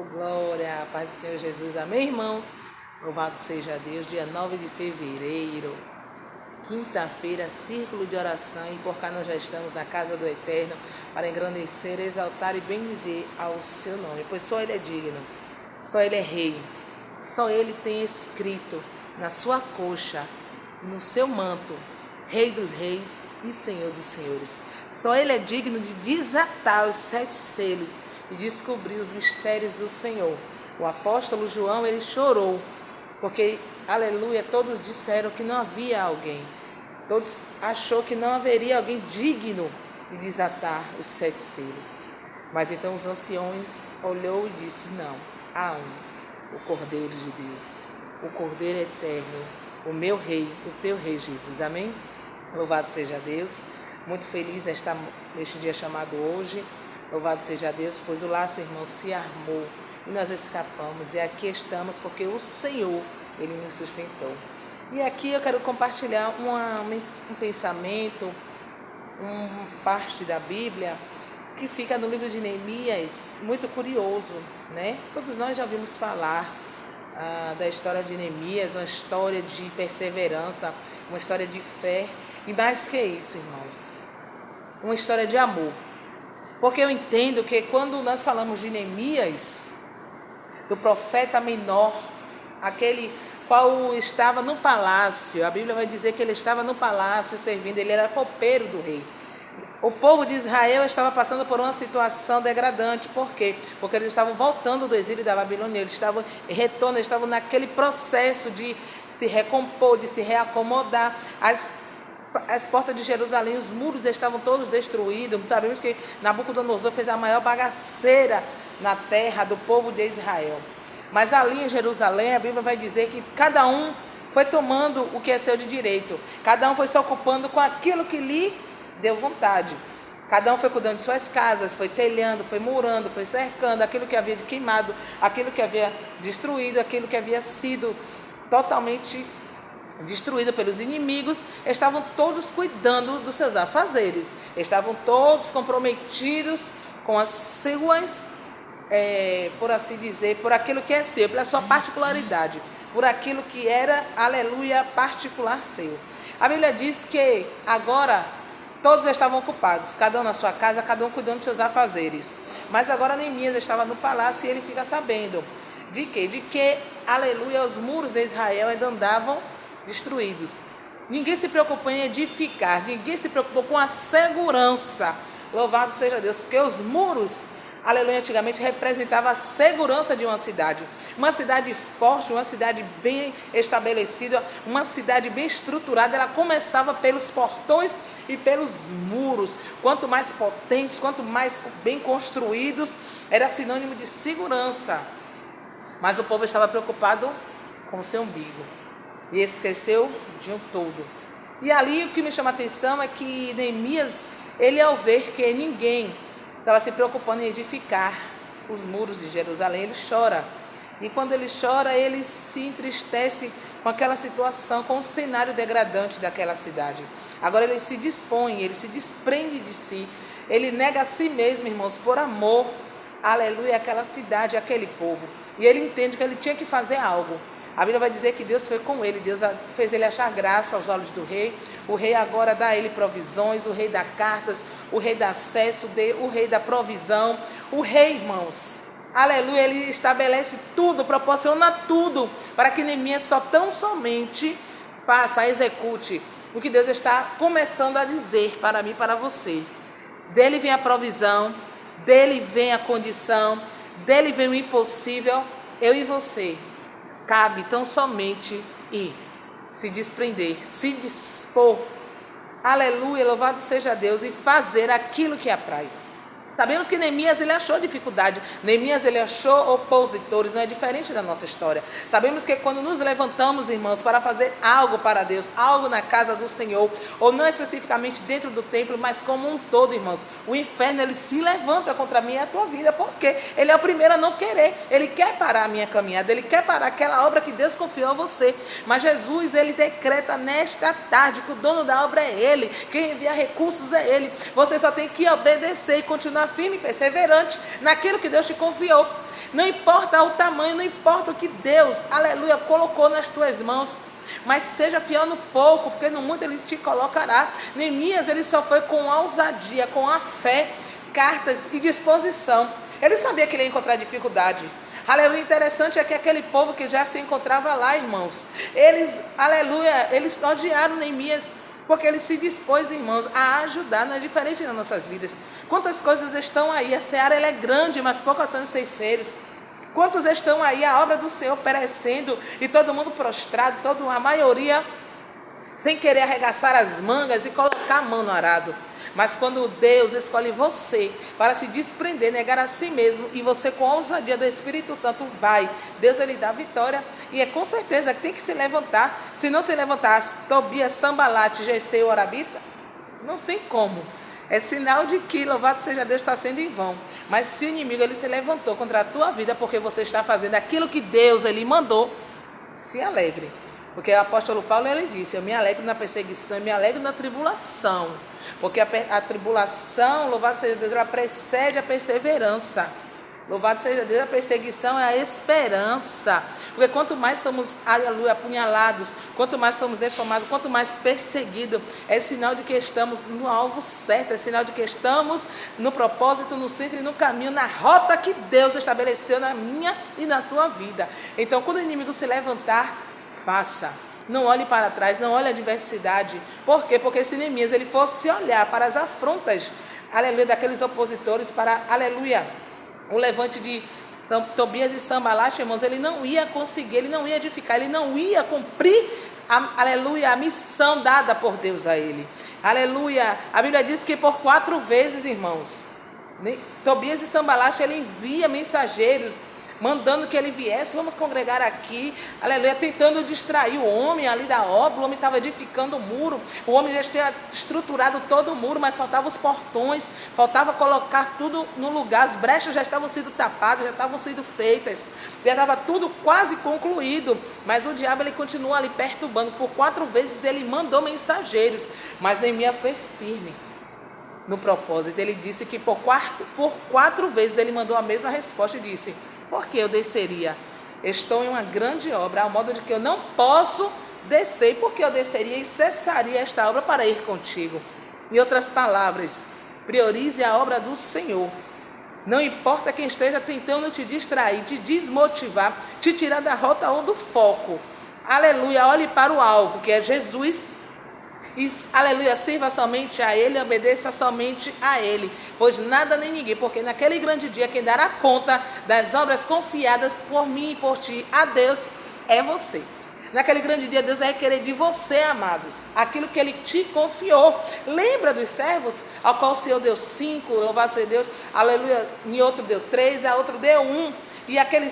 Glória, a paz do Senhor Jesus, amém, irmãos? Louvado seja Deus, dia 9 de fevereiro, quinta-feira, círculo de oração, e por cá nós já estamos na casa do Eterno para engrandecer, exaltar e bendizer ao seu nome, pois só Ele é digno, só Ele é rei, só Ele tem escrito na sua coxa, no seu manto, Rei dos reis e Senhor dos senhores. Só Ele é digno de desatar os 7 selos e descobrir os mistérios do Senhor. O apóstolo João, ele chorou, porque, aleluia, todos disseram que não havia alguém. Todos achou que não haveria alguém digno de desatar os 7 selos. Mas então os anciões olhou e disse, não, há um, o Cordeiro de Deus, o Cordeiro eterno, o meu rei, o teu rei Jesus, amém? Louvado seja Deus, muito feliz neste dia chamado hoje. Louvado seja Deus, pois o laço, irmão, se armou e nós escapamos. E aqui estamos porque o Senhor, Ele nos sustentou. E aqui eu quero compartilhar um pensamento, uma parte da Bíblia que fica no livro de Neemias, muito curioso, né? Todos nós já ouvimos falar da história de Neemias, uma história de perseverança, uma história de fé. E mais que isso, irmãos, uma história de amor. Porque eu entendo que quando nós falamos de Neemias, do profeta menor, aquele qual estava no palácio, a Bíblia vai dizer que ele estava no palácio servindo, ele era copeiro do rei. O povo de Israel estava passando por uma situação degradante. Por quê? Porque eles estavam voltando do exílio da Babilônia, eles estavam em retorno, eles estavam naquele processo de se recompor, de se reacomodar. As portas de Jerusalém, os muros estavam todos destruídos. Sabemos que Nabucodonosor fez a maior bagaceira na terra do povo de Israel. Mas ali em Jerusalém, a Bíblia vai dizer que cada um foi tomando o que é seu de direito. Cada um foi se ocupando com aquilo que lhe deu vontade. Cada um foi cuidando de suas casas, foi telhando, foi murando, foi cercando aquilo que havia de queimado, aquilo que havia destruído, aquilo que havia sido totalmente destruída pelos inimigos. Estavam todos cuidando dos seus afazeres, estavam todos comprometidos com as suas, por assim dizer, por aquilo que é seu, pela sua particularidade, por aquilo que era, aleluia, particular seu. A Bíblia diz que agora todos estavam ocupados, cada um na sua casa, cada um cuidando dos seus afazeres. Mas agora Neemias estava no palácio e ele fica sabendo de quê? De que, aleluia, os muros de Israel ainda andavam destruídos. Ninguém se preocupou em edificar, ninguém se preocupou com a segurança. Louvado seja Deus, porque os muros, aleluia, antigamente representavam a segurança de uma cidade forte, uma cidade bem estabelecida, uma cidade bem estruturada. Ela começava pelos portões e pelos muros. Quanto mais potentes, quanto mais bem construídos, era sinônimo de segurança. Mas o povo estava preocupado com o seu umbigo e esqueceu de um todo. E ali o que me chama a atenção é que Neemias, ele ao ver que ninguém estava se preocupando em edificar os muros de Jerusalém, ele chora. E quando ele chora, ele se entristece com aquela situação, com o cenário degradante daquela cidade. Agora ele se dispõe, ele se desprende de si, ele nega a si mesmo, irmãos, por amor, aleluia, àquela cidade, àquele povo. E ele entende que ele tinha que fazer algo. A Bíblia vai dizer que Deus foi com ele, Deus fez ele achar graça aos olhos do rei. O rei agora dá a ele provisões, o rei dá cartas, o rei dá acesso, o rei dá provisão. O rei, irmãos, aleluia, ele estabelece tudo, proporciona tudo, para que Neemias só tão somente faça, execute o que Deus está começando a dizer para mim e para você. Dele vem a provisão, dele vem a condição, dele vem o impossível. Eu e você, cabe tão somente ir, se desprender, se dispor, aleluia, louvado seja Deus, e fazer aquilo que aprai. Sabemos que Neemias, ele achou dificuldade, Neemias, ele achou opositores, não é diferente da nossa história. Sabemos que quando nos levantamos, irmãos, para fazer algo para Deus, algo na casa do Senhor, ou não especificamente dentro do templo, mas como um todo, irmãos, o inferno, ele se levanta contra mim e a tua vida, porque ele é o primeiro a não querer, ele quer parar a minha caminhada, ele quer parar aquela obra que Deus confiou a você. Mas Jesus, ele decreta nesta tarde que o dono da obra é ele, quem envia recursos é ele. Você só tem que obedecer e continuar firme e perseverante naquilo que Deus te confiou. Não importa o tamanho, não importa o que Deus, aleluia, colocou nas tuas mãos. Mas seja fiel no pouco, porque no muito Ele te colocará. Neemias, ele só foi com ousadia, com a fé, cartas e disposição. Ele sabia que ele ia encontrar dificuldade. Aleluia, interessante é que aquele povo que já se encontrava lá, irmãos, eles, aleluia, eles odiaram Neemias, porque ele se dispôs, irmãos, a ajudar. Não é diferente nas nossas vidas. Quantas coisas estão aí, a seara ela é grande, mas poucos são os ceifeiros. Quantos estão aí, a obra do Senhor perecendo, e todo mundo prostrado, a maioria sem querer arregaçar as mangas e colocar a mão no arado. Mas quando Deus escolhe você para se desprender, negar a si mesmo, e você com a ousadia do Espírito Santo vai, Deus ele dá vitória. E é com certeza que tem que se levantar. Se não se levantar Tobias, Sambalate, Gesem, Orabita, não tem como. É sinal de que, louvado seja Deus, está sendo em vão. Mas se o inimigo ele se levantou contra a tua vida, porque você está fazendo aquilo que Deus ele mandou, se alegre. Porque o apóstolo Paulo ele disse: eu me alegro na perseguição, eu me alegro na tribulação. Porque a tribulação, louvado seja Deus, ela precede a perseverança. Louvado seja Deus, a perseguição é a esperança. Porque quanto mais somos, aleluia, apunhalados, quanto mais somos deformados, quanto mais perseguidos, é sinal de que estamos no alvo certo, é sinal de que estamos no propósito, no centro e no caminho, na rota que Deus estabeleceu na minha e na sua vida. Então, quando o inimigo se levantar, faça. Não olhe para trás, não olhe a adversidade. Por quê? Porque se Neemias ele fosse olhar para as afrontas, aleluia, daqueles opositores, para, aleluia, o levante de Tobias e Sambalate, irmãos, ele não ia conseguir, ele não ia edificar, ele não ia cumprir, aleluia, a missão dada por Deus a ele. Aleluia, a Bíblia diz que por 4 vezes, irmãos, Tobias e Sambalate, ele envia mensageiros, mandando que ele viesse, vamos congregar aqui, aleluia, tentando distrair o homem ali da obra. O homem estava edificando o muro, o homem já tinha estruturado todo o muro, mas faltavam os portões, faltava colocar tudo no lugar, as brechas já estavam sendo tapadas, já estavam sendo feitas, já estava tudo quase concluído, mas o diabo ele continua ali perturbando. Por 4 vezes ele mandou mensageiros, mas Neemias foi firme no propósito. Ele disse que por 4 vezes ele mandou a mesma resposta e disse: por que eu desceria? Estou em uma grande obra, ao modo de que eu não posso descer, porque eu desceria e cessaria esta obra para ir contigo. Em outras palavras, priorize a obra do Senhor. Não importa quem esteja tentando te distrair, te desmotivar, te tirar da rota ou do foco. Aleluia, olhe para o alvo, que é Jesus. E, aleluia, sirva somente a Ele, obedeça somente a Ele, pois nada nem ninguém, porque naquele grande dia quem dará conta das obras confiadas por mim e por ti a Deus é você. Naquele grande dia Deus vai requerer de você, amados, aquilo que Ele te confiou. Lembra dos servos ao qual o Senhor deu 5, louvado seja Deus, aleluia, em outro deu 3, a outro deu 1. E aquele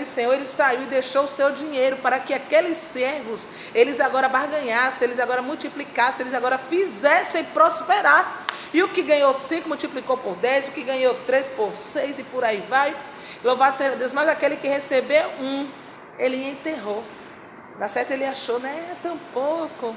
senhor, ele saiu e deixou o seu dinheiro para que aqueles servos, eles agora barganhassem, eles agora multiplicassem, eles agora fizessem prosperar. E o que ganhou 5 multiplicou por 10, o que ganhou 3 por 6 e por aí vai. Louvado seja Deus. Mas aquele que recebeu 1, ele enterrou. Na certa ele achou, né? É tão pouco.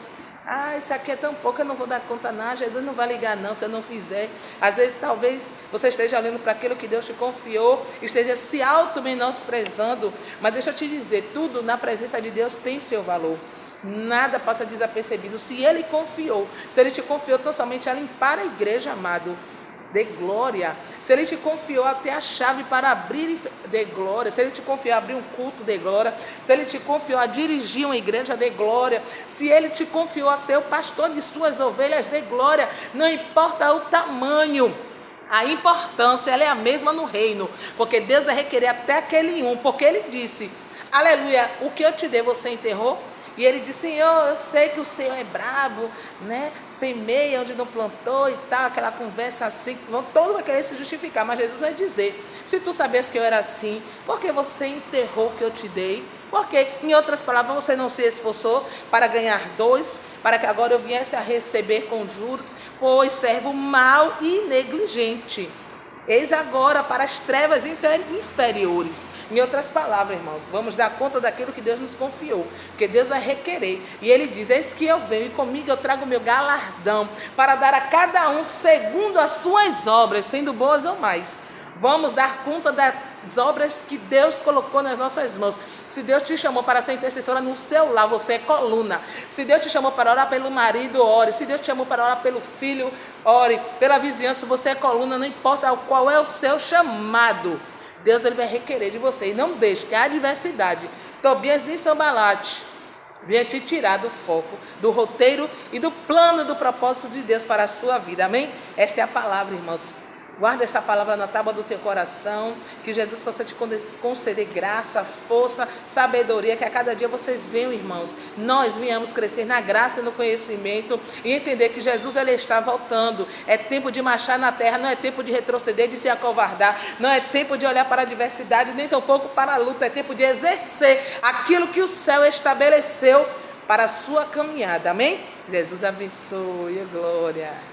Isso aqui é tão pouco, eu não vou dar conta não, Jesus não vai ligar não, se eu não fizer. Às vezes, talvez, você esteja olhando para aquilo que Deus te confiou, esteja se auto-menosprezando, mas deixa eu te dizer, tudo na presença de Deus tem seu valor. Nada passa desapercebido. Se Ele confiou, se Ele te confiou tão somente a limpar a igreja, amado, de glória. Se Ele te confiou até a chave para abrir, de glória. Se Ele te confiou a abrir um culto, de glória. Se Ele te confiou a dirigir uma igreja, de glória. Se Ele te confiou a ser o pastor de suas ovelhas, de glória. Não importa o tamanho, a importância ela é a mesma no reino, porque Deus vai requerer até aquele 1, porque Ele disse, aleluia, o que eu te dei você enterrou? E ele disse, Senhor, eu sei que o Senhor é brabo, né? Semeia onde não plantou e tal, aquela conversa assim, todo vai querer se justificar, mas Jesus vai dizer, se tu sabias que eu era assim, por que você enterrou o que eu te dei? Porque, em outras palavras, você não se esforçou para ganhar 2, para que agora eu viesse a receber com juros, pois servo mau e negligente. Eis agora para as trevas inferiores. Em outras palavras, irmãos, vamos dar conta daquilo que Deus nos confiou, porque Deus vai requerer. E Ele diz, eis que eu venho e comigo eu trago o meu galardão, para dar a cada um segundo as suas obras, sendo boas ou mais. Vamos dar conta as obras que Deus colocou nas nossas mãos. Se Deus te chamou para ser intercessora no seu lar, você é coluna. Se Deus te chamou para orar pelo marido, ore. Se Deus te chamou para orar pelo filho, ore. Pela vizinhança, você é coluna, não importa qual é o seu chamado. Deus ele vai requerer de você. E não deixe que a adversidade, Tobias nem Sambalate, venha te tirar do foco, do roteiro e do plano, do propósito de Deus para a sua vida. Amém? Esta é a palavra, irmãos. Guarda essa palavra na tábua do teu coração, que Jesus possa te conceder graça, força, sabedoria, que a cada dia vocês venham, irmãos, nós venhamos crescer na graça e no conhecimento e entender que Jesus ele está voltando. É tempo de marchar na terra, não é tempo de retroceder, de se acovardar, não é tempo de olhar para a adversidade, nem tampouco para a luta, é tempo de exercer aquilo que o céu estabeleceu para a sua caminhada. Amém? Jesus abençoe, glória.